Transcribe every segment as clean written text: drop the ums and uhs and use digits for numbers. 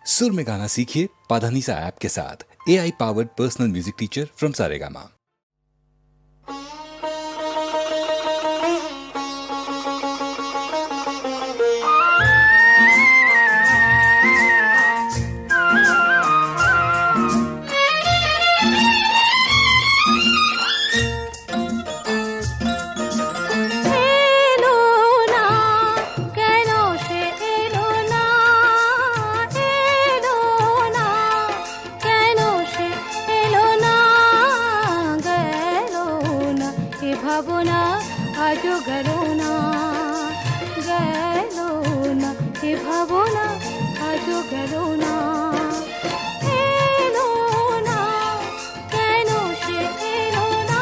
सुर में गाना सीखिए पाधानीसा ऐप के साथ। AI powered personal music teacher from Saregama. ভাবনা আজও গেল না, গেল না, এ ভাবনা আজও গেল না, এলো না, কেন সে এলো না।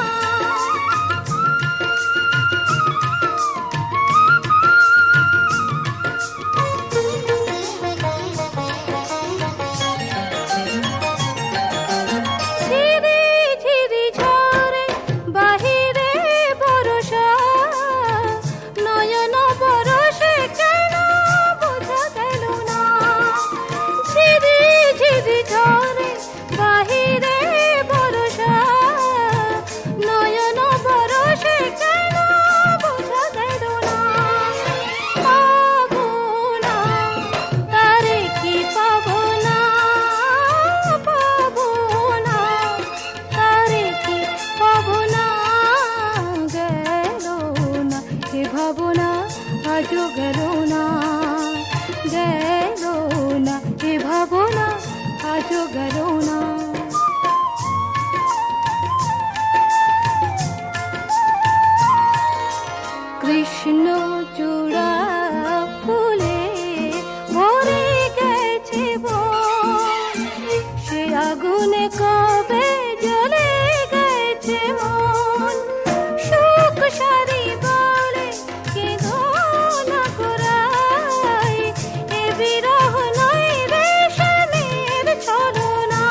ঝিরি ঝিরি ঝরে বাহিরে বরষা, নয়ন বরষে কেন বোঝা গেল না। ঝিরি ঝিরি ঝরে বাহিরে বরষা, নয়ন বরষে কেন বোঝা গেল না। পাবো না, তারে কি পাবো না, পাবো না, তারে কি পাবো না। গেল না, এ ভাবনা আজও গেল না, গেল না, এ ভাবনা আজও গেল না। কৃষ্ণ চূড়া ফুলে ভরে গেছে বন, সে আগুনে কবে জ্বলে গেছে মন। সুখ সারি বলে কেঁদো না গোড়ায়, এ বিরহ নয় রে স্বামীর ছলনা।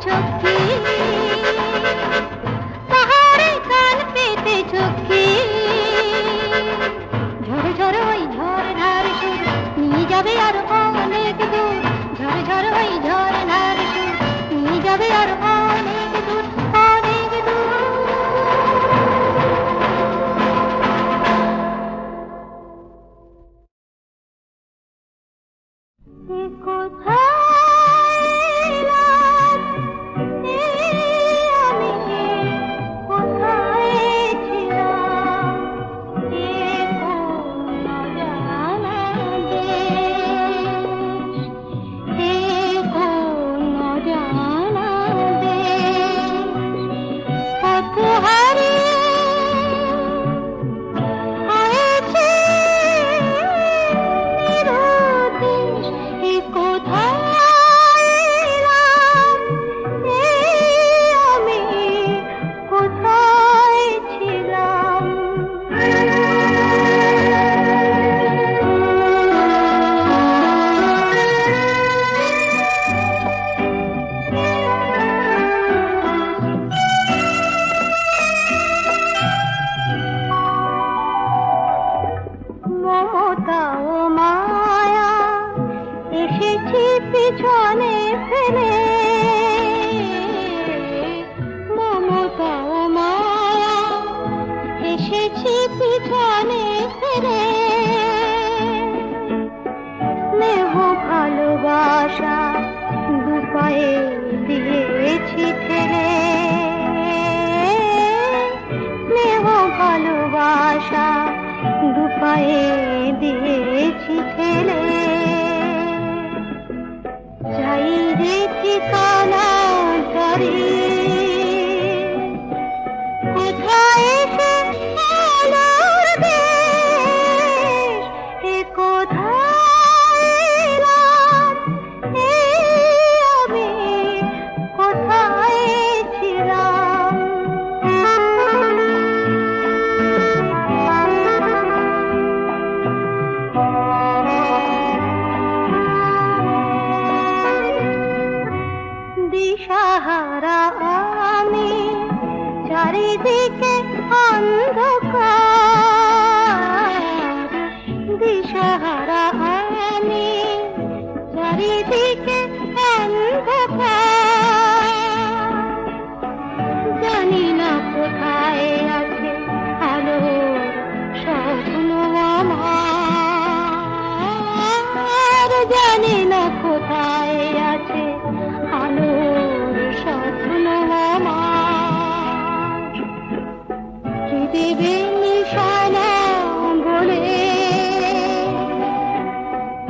চোখে পাহাড়ে কান পেতে চোখে ঝরে ঝরে ওই ঝরনার সুর নিয়ে যাবে আর অনেক দূর ঝরে ঝরে ওই ঝরনার সুর নিয়ে যাবে আর অনেক দূর অনেক দূর পিছনে ফেলে মমতা ও মায়া এসেছি পিছনে ফেলে স্নেহ ভালোবাসা দুপায়ে দিয়েছি ঠেলে স্নেহ ভালোবাসা দুপায়ে দিয়েছি ঠেলে যাই রে ঠিকানা ধরে কোথায় সে আলোর দেশ এ কোথায় এলাম আমি কোথায় ছিলাম দিশাহারা আমি চারিদিকে অন্ধকার দিশাহারা আমি চারিদিকে অন্ধকার জানি না কোথায় আছে আলো স্বপ্ন আমার জানি না কোথায় আছে আলোর স্বপ্ন আমার কি দেবে নিশানা বলে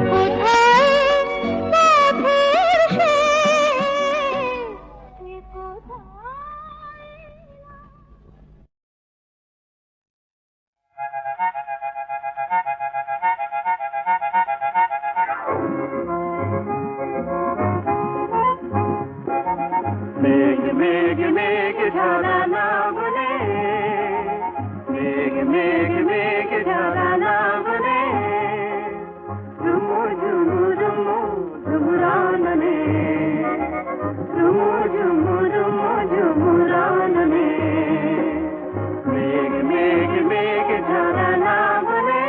কোথায় পথের শেষ কোথায় মেঘ মেঘ মেঘ ঝরা না বলে মেঘ মেঘ মেঘ ঝরা না বলে ঝুমু ঝুমু ঝুমু ঝুমুরাননে ঝুমু ঝুমু ঝুমু ঝুমুরাননে মেঘ মেঘ মেঘ ঝরা না বলে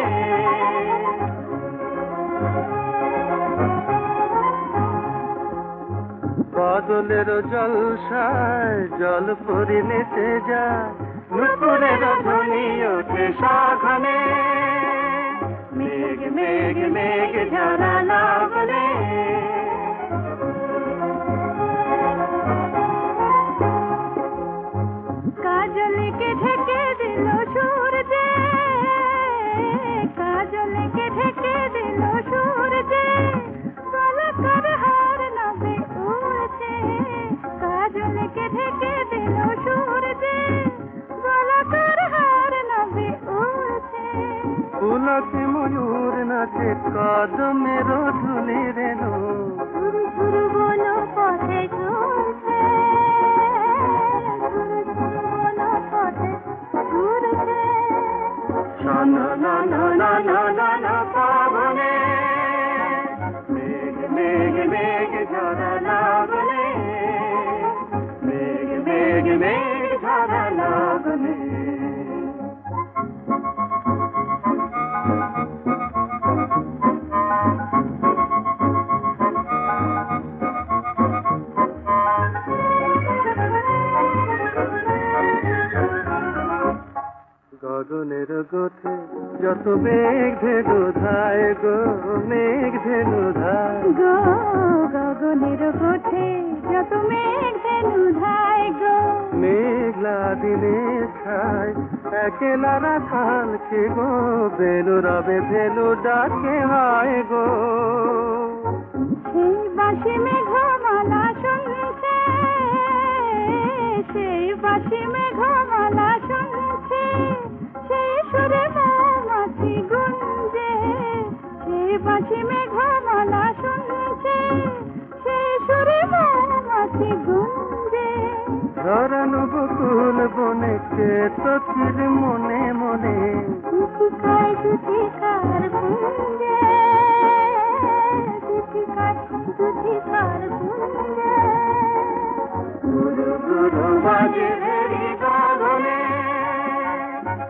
বাদলের জলসায় জল পরি নেচে যায় নুপুরের ধ্বনি ওঠে সাঘনে মেঘ মেঘ মেঘ ঝরা না বলে কাজলকে ঢেকে দিল সূর্যে কাজলকে ঢেকে দিল সূর্যে গলকার হার নবে উড়ছে কাজলকে ঢেকে দিল সূর্যে গলকার হার নবে উড়ছে পুলকে ময়ূর নাচে কদমের ধুলি রেণু ঝুরু ঝুরু বনো পথে চলছে ঝুরু ঝুরু বনো পথে ঘুরছে না না না না না না না পাবনে মেঘ মেঘ মেঘ ঝরা না বলে মেঘ ধারা লগনে। গগনের গোঠে যত মেঘ ধেনু ধায় গো, মেঘ ধেনু ধায় গো গগনের গোঠে যত মেঘ ধেনু ধায় গো, মেঘলা দিনে ছায় একেলা রাখালকে গো, বেনু রবে ধেনু ডাকে হয় গো। সেই বাঁশি মেঘমালা শুনছে, সেই বাঁশি মেঘমালা শুনছে, সেই সুরে মৌমাছি গুঞ্জে, সেই বাঁশি মেঘমালা শুনছে, সেই সুরে মৌমাছি গুঞ্জে। ধরানো বকুল বনে কে সখীর মনে মনে, দুধিকার দুধিকার গুঞ্জে, দুধিকার দুধিকার গুঞ্জে। গুরু গুরু বাজে ভেরি গগনে,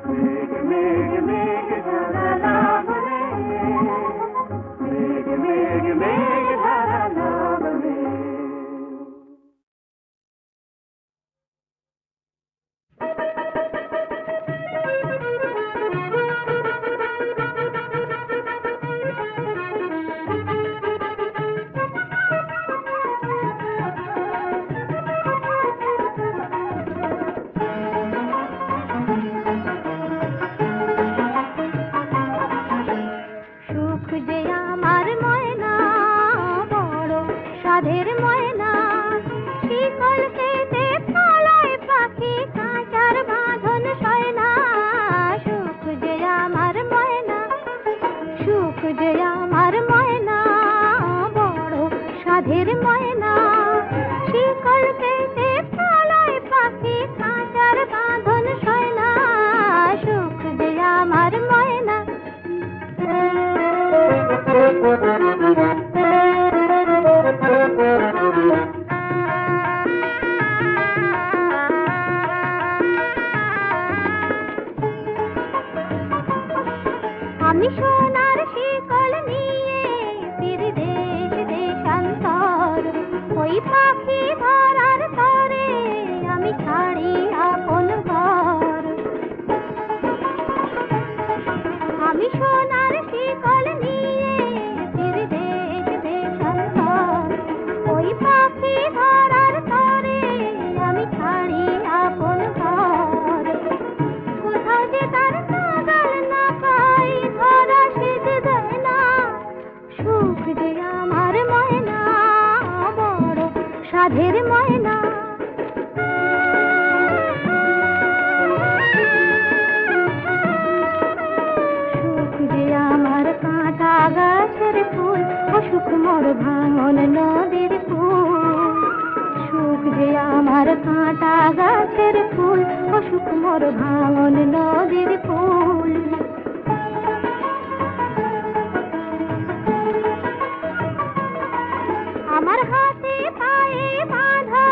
মেঘ মেঘ মেঘ ধারা লগনে, মেঘ মেঘ মেঘ ধারা লগনে। সুখ যে আমার ময়না, বড় সাধের ময়না, শিকল কেটে পালায় পাখি, কাঁচার বাঁধন সয় না। সুখ যে আমার ময়না, সুখ যে আমার ময়না, বড় সাধের ময়না, শিকল কেটে পালায় পাখি, কাঁচার বাঁধন সয় না। সুখ যে আমার ময়না। আমি সোনার শিকল নিয়ে ফিরি দেশ দেশান্তর, ওই পাখি ধরার তরে আমি ছাড়ি আপন ঘর। আমি সোনার শিকল নিয়ে ফিরি দেশ দেশান্তর, ওই পাখি ধরার তরে আমি ছাড়ি আপন ঘর। কোথাও যে তার নাগাল না পাই, ধরা সেজে দেয় না। সুখ যে আমার ময়না, বড় সাধের ময়না। সুখ যে আমার কাঁটা গাছের ফুল, অসুখ মোর ভাঙন নদীর ফুল। সুখ যে আমার কাঁটা গাছের ফুল, অসুখ মোর ভাঙন নদীর ফুল। আমার হাতে পায়ে বাঁধা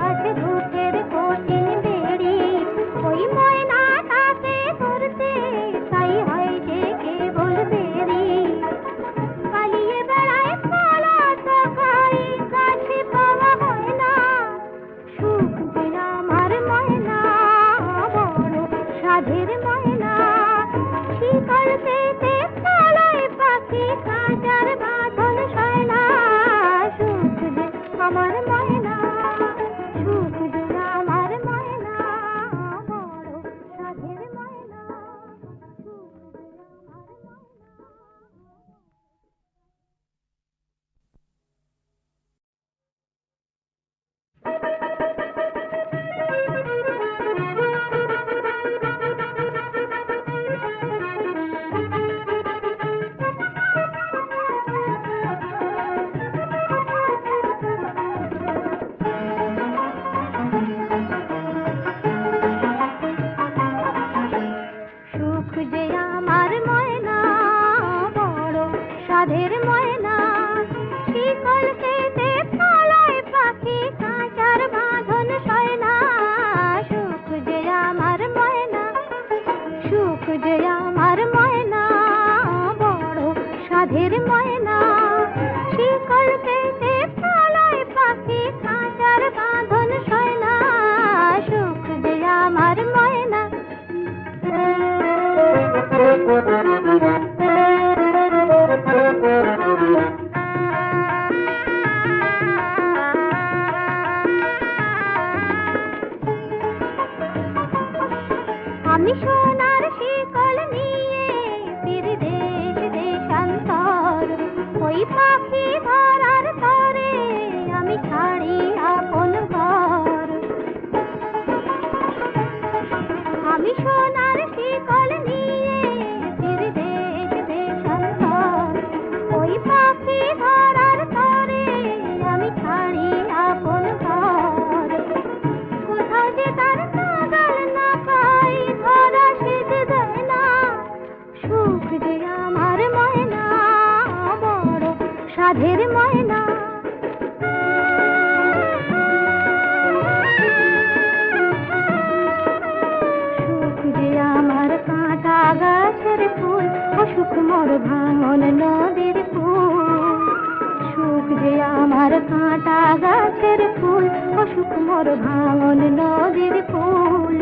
আছে দুধের কঠিন বেড়ি, ওই ময়নাটাকে ধরতে তাই হয় যে কেবল দেরি। পালিয়ে বেড়ায় পলাশ খাই, কাছে পাওয়া হয় না। সুখ যে আমার ময়না, বড় সাধের ময়না, শিকল কেটে পালায় পাখি, কাঁচার বাঁধন সয় না। সুখ যে আমার ময়না। কাঁটা গাছের ফুল, অসুখ মোর ভাঙন নদীর ফুল।